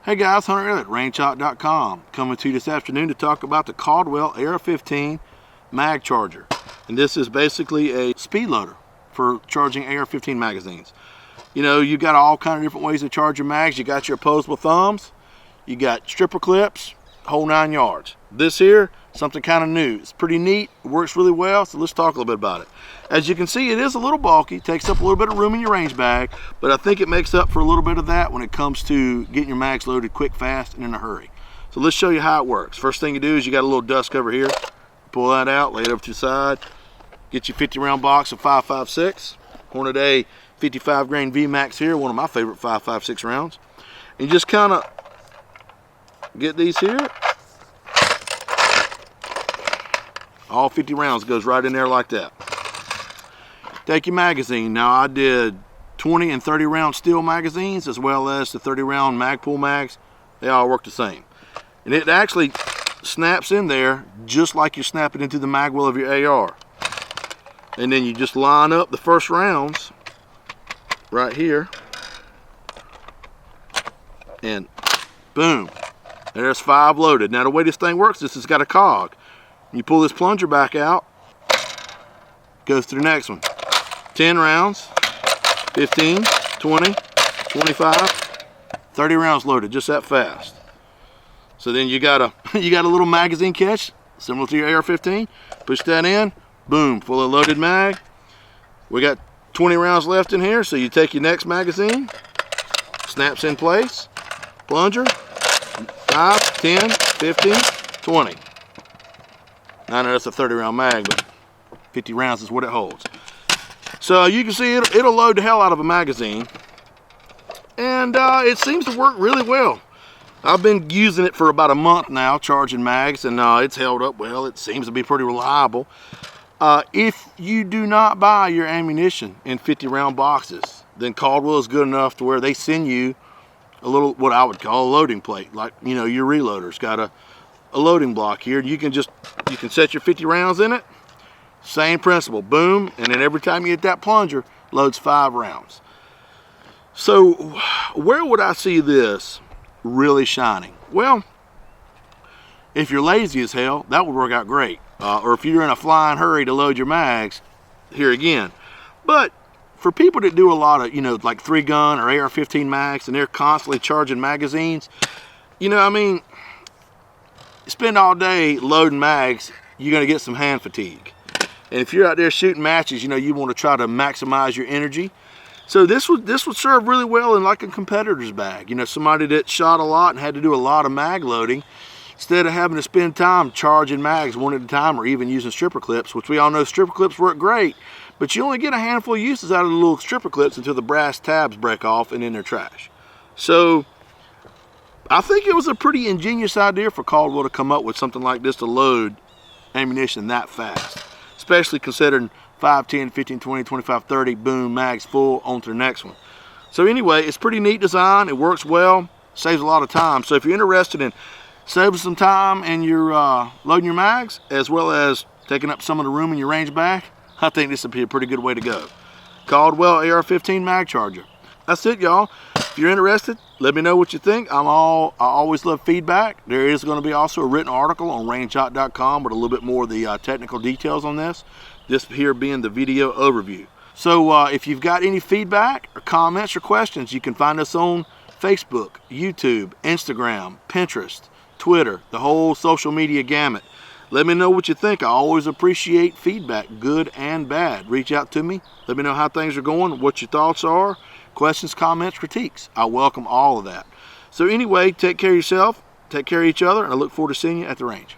Hey guys, Hunter here at rangehot.com, coming to you this afternoon to talk about the Caldwell Ar 15 mag charger. And this is basically a speed loader for charging Ar 15 magazines. You know, you've got all kind of different ways to charge your mags. You got your opposable thumbs, you got stripper clips, whole 9 yards. This here, something kind of new. It's pretty neat, it works really well, so let's talk a little bit about it. As you can see, it is a little bulky, takes up a little bit of room in your range bag, but I think it makes up for a little bit of that when it comes to getting your mags loaded quick, fast, and in a hurry. So let's show you how it works. First thing you do is you got a little dust cover here. Pull that out, lay it over to the side. Get your 50 round box of 5.56. Hornady 55 grain VMAX here, one of my favorite 5.56 rounds. And you just kind of get these here. All 50 rounds goes right in there like that. Take your magazine. Now I did 20 and 30 round steel magazines as well as the 30 round Magpul mags. They all work the same. And it actually snaps in there just like you're snapping into the mag well of your AR. And then you just line up the first rounds right here. And boom. There's 5 loaded. Now the way this thing works, this has got a cog. You pull this plunger back out, goes to the next one. 10 rounds, 15, 20, 25, 30 rounds loaded, just that fast. So then you got a little magazine catch, similar to your AR-15. Push that in, boom, full of loaded mag. We got 20 rounds left in here, so you take your next magazine, snaps in place, plunger, 5, 10, 15, 20. I know that's a 30 round mag, but 50 rounds is what it holds. So you can see it'll load the hell out of a magazine, and it seems to work really well. I've been using it for about a month now, charging mags, and it's held up well. It seems to be pretty reliable. If you do not buy your ammunition in 50 round boxes, then Caldwell is good enough to where they send you a little, what I would call a loading plate, like, you know, your reloader's got a loading block here. You can set your 50 rounds in it. Same principle, boom, and then every time you hit that plunger, loads 5 rounds. So where would I see this really shining? Well, if you're lazy as hell, that would work out great. Or if you're in a flying hurry to load your mags, here again. But for people that do a lot of, you know, like 3-gun or AR-15 mags, and they're constantly charging magazines, you know, I mean, spend all day loading mags, you're going to get some hand fatigue. And if you're out there shooting matches, you know, you want to try to maximize your energy. So this would serve really well in like a competitor's bag. You know, somebody that shot a lot and had to do a lot of mag loading, instead of having to spend time charging mags one at a time or even using stripper clips, which we all know stripper clips work great, but you only get a handful of uses out of the little stripper clips until the brass tabs break off and then they're trash. So I think it was a pretty ingenious idea for Caldwell to come up with something like this to load ammunition that fast, especially considering 5, 10, 15, 20, 25, 30, boom, mags full, on to the next one. So anyway, it's pretty neat design. It works well, saves a lot of time. So if you're interested in saving some time and you're loading your mags, as well as taking up some of the room in your range bag, I think this would be a pretty good way to go. Caldwell AR-15 mag charger. That's it, y'all. If you're interested, let me know what you think. I always love feedback. There is going to be also a written article on rangehot.com with a little bit more of the technical details on this. This here being the video overview. So if you've got any feedback or comments or questions, you can find us on Facebook, YouTube, Instagram, Pinterest, Twitter, the whole social media gamut. Let me know what you think. I always appreciate feedback, good and bad. Reach out to me. Let me know how things are going, what your thoughts are. Questions, comments, critiques. I welcome all of that. So anyway, take care of yourself, take care of each other, and I look forward to seeing you at the range.